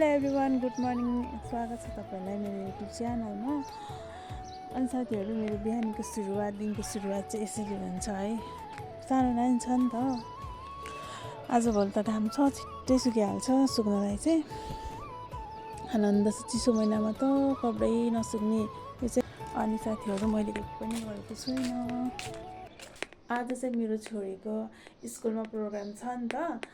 Hello everyone, good morning. स्वागत छ तपाईँहरूलाई मेरो युट्युब च्यानलमा। अनि साथीहरू, मेरो बिहानीको दिनको सुरुवात चाहिँ यसरी हुन्छ है। सानो नानी छ नि त, आजभोलि त घाम छ, छिट्टै सुकिहाल्छ। सुक्नलाई चाहिँ आनन्द छ, चिसो महिनामा त कपडै नसुक्ने यो चाहिँ। अनि साथीहरू, मैले केही पनि गरेको छुइनँ। आज चाहिँ मेरो छोरीको स्कुलमा प्रोग्राम छ नि त,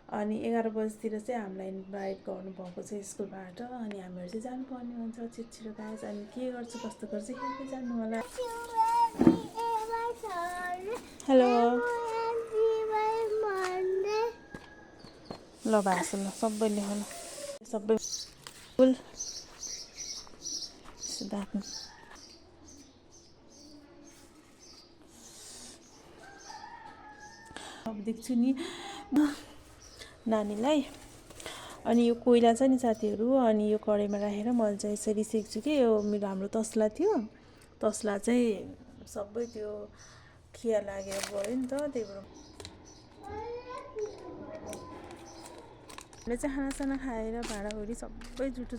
अनि 11 बजीतिर चाहिँ हामीलाई इन्भाइट गर्नुभएको छ स्कुलबाट। अनि हामीहरू चाहिँ जानुपर्ने हुन्छ छिटो गाइस। अनि के गर्छु कस्तो गर्छु हेर्दै जानु होला। हेलो ल भाषा ल सबैले होला, सबै फुल सुधार्नु। अब देख्छु नि नानीलाई। अनि यो कोइला छ नि साथीहरू, अनि यो कराईमा राखेर मैले चाहिँ यसरी सेक्छु कि यो हाम्रो तसला थियो, तसला चाहिँ सबै त्यो खिया लागेर गयो नि त, त्यही भएर हामीले चाहिँ खानासाना खाएर भाँडाभुँडी सबै जुठो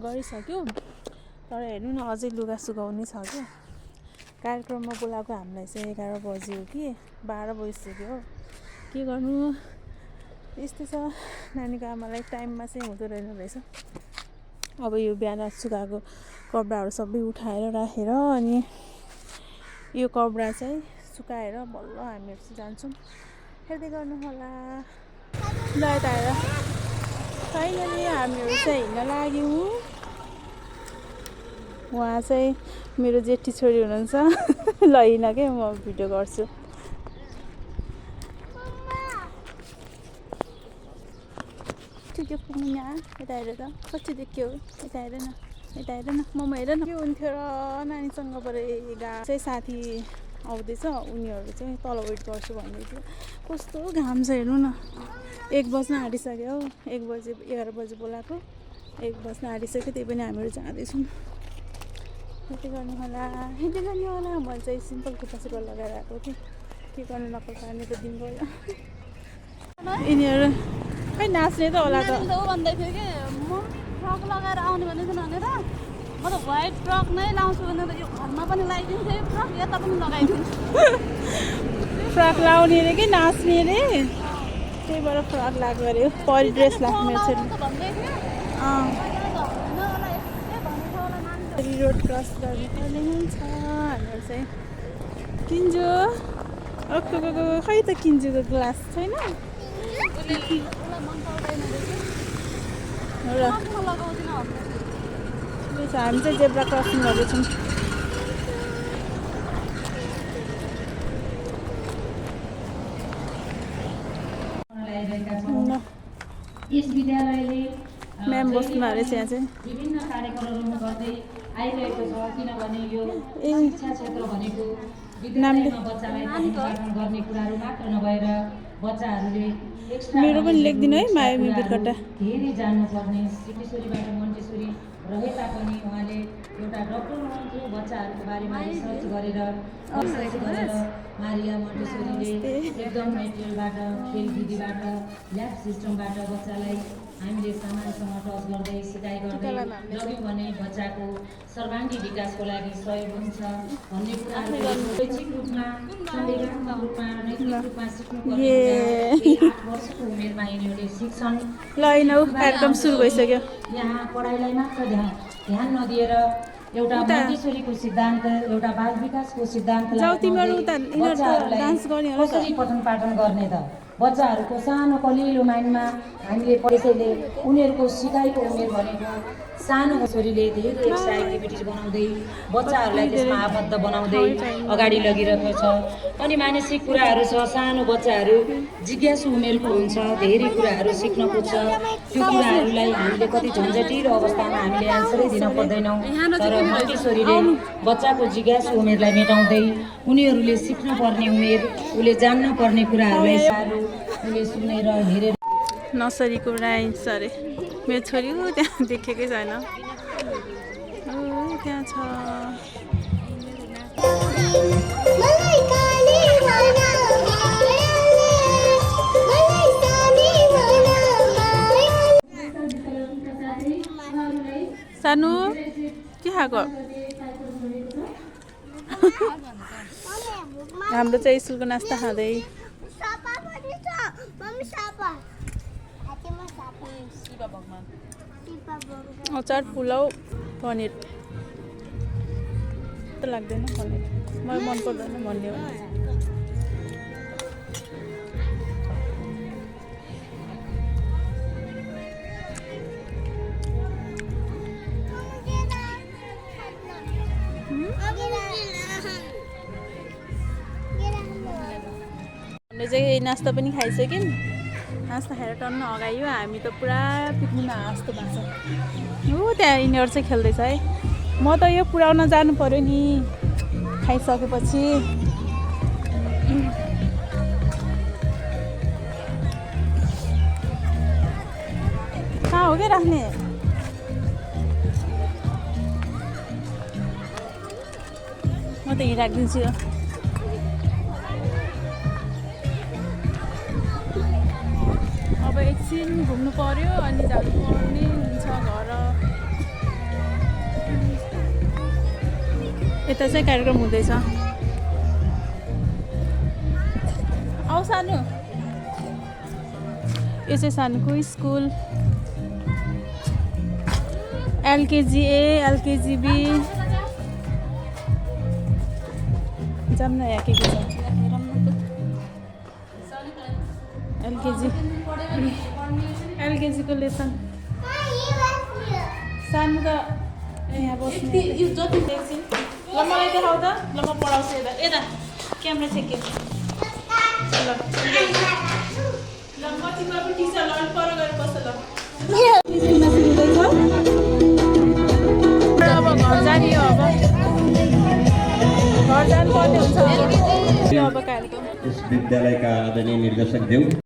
गरिसक्यो। तर हेर्नु न, अझै लुगा सुकाउने छ क्या। कार्यक्रममा बोलाएको हामीलाई चाहिँ 11 बज्यो कि 12 बजिसक्यो। के गर्नु, यस्तो छ, नानीको आमालाई टाइममा चाहिँ हुँदो रहेछ। अब यो बिहान सुकाएको कपडाहरू सबै उठाएर राखेर, अनि यो कपडा चाहिँ सुकाएर बल्ल हामीहरू चाहिँ जान्छौँ। हेर्दै गर्नु होला। ल यता आएर फाइनली हामीहरू चाहिँ हिँड्न लाग्यौँ। उहाँ चाहिँ मेरो जेठी छोरी हुनुहुन्छ। ल हिँड के, म भिडियो गर्छु। त्यो पुग्नु यहाँ यता हेर त, कति देख्यो यता हेर न, यता हेर न, मम हेर न। के हुन्थ्यो र नानीसँग चाहिँ साथी आउँदैछ, उनीहरू चाहिँ तल वेट गर्छु भन्दै थियो। कस्तो घाम छ हेर्नु न। 1 बज्न आँटिसक्यो, 11 बजी बोलाएको 1 बज्न आँटिसक्यो। त्यही पनि हामीहरू जाँदैछौँ। हेर्दै गर्नु होला। मैले चाहिँ सिम्पल कुर्ता सुरुवाल लगाएर आएको थिएँ। के गर्नु, नक्कल पार्ने त दिन गयो। यिनीहरू खै नाच्ने त होला त भन्दै थियो कि म फ्रक लगाएर आउने भन्दै थियो भनेर। म त व्हाइट फ्रक नै लाउँछु भनेर यो घरमा पनि लगाइदिन्थेँ फ्रक, यता पनि लगाइदिन्छु। फ्रक लाउने अरे कि नाच्ने अरे, त्यही भएर फ्रक लाग्यो अरे। परी ड्रेस लाग्ने मेरो छोरी भन्दै थियो। रोड क्रस गर्नुपर्ने हुन्छ हामीहरू चाहिँ। किन्जु खै त किन्जुको ग्लास छैन र। हामी चाहिँ जेब्रा क्रसिङ गर्दैछौँ। यस विद्यालयले म्याम बस्नु भएको रहेछ यहाँ चाहिँ। विभिन्न कार्यक्रमहरू गर्दै आइरहेको छ, किनभने यो शिक्षा क्षेत्र भनेको विद्यालयमा बच्चालाई पाठन गर्ने कुराहरू मात्र नभएर बच्चाहरूले मेरो पनि लेख्दिनु है मायामी बिरकट्टा। धेरै जान्नुपर्ने। सिकेश्वरीबाट मन्टेश्वरी रहे तापनि उहाँले एउटा डक्टर हुनुहुन्थ्यो। बच्चाहरूको बारेमा रिसर्च गरेर मारिया मन्टेश्वरीले एकदम मेटेरियलबाट, खेल विधिबाट, ल्याब सिस्टमबाट बच्चालाई हामीले सामानसँग टच गर्दै सिकाइ गर्दै लग्यौँ भने बच्चाको सर्वाङ्गी विकासको लागि सहयोग हुन्छ भन्ने कुराहरू शैक्षिक रूपमा, संवेदनात्मक रूपमा, नैतिक रूपमा सिक्नुपर्ने 8 वर्षको उमेरमा यिनीहरूले सिक्छन्। ल कार्यक्रम सुरु भइसक्यो। यहाँ पढाइलाई मात्र ध्यान नदिएर एउटा मन्टेश्वरीको सिद्धान्त, एउटा बाल विकासको सिद्धान्तलाई कसरी पठन पाठन गर्ने त। बच्चाहरूको सानो कलिलो माइन्डमा हामीले त्यसैले उनीहरूको सिकाइको उमेर भनेको सानो छोरीले धेरै एक्स्ट्रा एक्टिभिटिज बनाउँदै बच्चाहरूलाई त्यसमा आबद्ध बनाउँदै अगाडि लगिरहेको छ। अनि मानसिक कुराहरू छ, सानो बच्चाहरू जिज्ञासु उमेरको हुन्छ, धेरै कुराहरू सिक्न खोज्छ। त्यो कुराहरूलाई हामीले कति झन्झटिलो अवस्थामा हामीले एन्सरै दिन पर्दैनौँ। तर मन्टेश्वरीले बच्चाको जिज्ञासु उमेरलाई मेटाउँदै उनीहरूले सिक्न पर्ने उमेर, उसले जान्न पर्ने कुराहरूलाई उसले सुनेर हेरेर। नर्सरीको राइन्स अरे मेरो छोरी त्यहाँ देखेकै छैन, त्यहाँ छ। सानो के खाएको हाम्रो चाहिँ स्कुलको नास्ता खाँदै अचार पुलाउ पनिर त लाग्दैन पनिर मलाई मन पर्दैन भन्ने हो हामीले चाहिँ नास्ता पनि खाइसक्यौँ नास्ता खाएर टन्न अगायो हामी त पुरा पिकनिकमा हाँस्दो भएको छ हो त्यहाँ यिनीहरू चाहिँ खेल्दैछ है म त यो पुऱ्याउन जानु पर्यो नि खाइसकेपछि कहाँ हो क्या राख्ने म त यहीँ राखिदिन्छु यो अब एकछिन घुम्नु पर्यो अनि जानु पर्ने हुन्छ घर यता चाहिँ कार्यक्रम हुँदैछ आऊ सानो यो चाहिँ सानोको school LKG A LKG B जाऊँ न यहाँ के छ एलकेजीको लेसन सानो त यहाँ बस्ने यो जति एकछिन ल मलाई देखाऊ त ल म पढाउँछु यता यता क्यामेरा छेके ल म तिम्रो पनि टिचर ल पर गएर बस ल अब घर जाने हो अब घर जानुपर्ने हुन्छ अब कार्यक्रम यस विद्यालयका आदरणीय निर्देशक देव